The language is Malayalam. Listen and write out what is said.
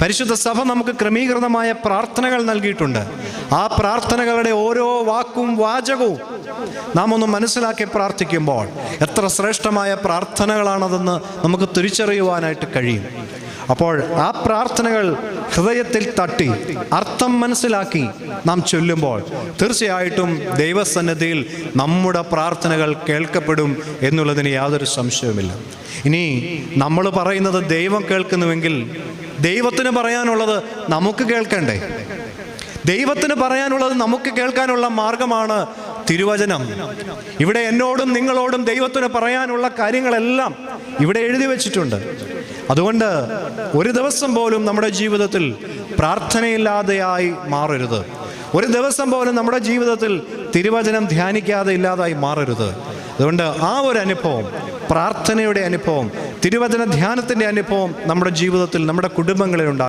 പരിശുദ്ധ സഭ നമുക്ക് ക്രമീകൃതമായ പ്രാർത്ഥനകൾ നൽകിയിട്ടുണ്ട്. ആ പ്രാർത്ഥനകളുടെ ഓരോ വാക്കും വാചകവും നാം ഒന്ന് മനസ്സിലാക്കി പ്രാർത്ഥിക്കുമ്പോൾ എത്ര ശ്രേഷ്ഠമായ പ്രാർത്ഥനകളാണതെന്ന് നമുക്ക് തിരിച്ചറിയുവാനായിട്ട് കഴിയും. അപ്പോൾ ആ പ്രാർത്ഥനകൾ ഹൃദയത്തിൽ തട്ടി അർത്ഥം മനസ്സിലാക്കി നാം ചൊല്ലുമ്പോൾ തീർച്ചയായിട്ടും ദൈവസന്നിധിയിൽ നമ്മുടെ പ്രാർത്ഥനകൾ കേൾക്കപ്പെടും എന്നുള്ളതിന് യാതൊരു സംശയവുമില്ല. ഇനി നമ്മൾ പറയുന്നത് ദൈവം കേൾക്കുന്നുവെങ്കിൽ ദൈവത്തിന് പറയാനുള്ളത് നമുക്ക് കേൾക്കണ്ടേ? ദൈവത്തിന് പറയാനുള്ളത് നമുക്ക് കേൾക്കാനുള്ള മാർഗമാണ് തിരുവചനം. ഇവിടെ എന്നോടും നിങ്ങളോടും ദൈവത്തിന് പറയാനുള്ള കാര്യങ്ങളെല്ലാം ഇവിടെ എഴുതി വച്ചിട്ടുണ്ട്. അതുകൊണ്ട് ഒരു ദിവസം പോലും നമ്മുടെ ജീവിതത്തിൽ പ്രാർത്ഥനയില്ലാതെയായി മാറരുത്. ഒരു ദിവസം പോലും നമ്മുടെ ജീവിതത്തിൽ തിരുവചനം ധ്യാനിക്കാതെ ഇല്ലാതായി മാറരുത്. അതുകൊണ്ട് ആ ഒരു അനുഭവം, പ്രാർത്ഥനയുടെ അനുഭവം, തിരുവചന ധ്യാനത്തിൻ്റെ അനുഭവം നമ്മുടെ ജീവിതത്തിൽ, നമ്മുടെ കുടുംബങ്ങളിൽ ഉണ്ടാകും.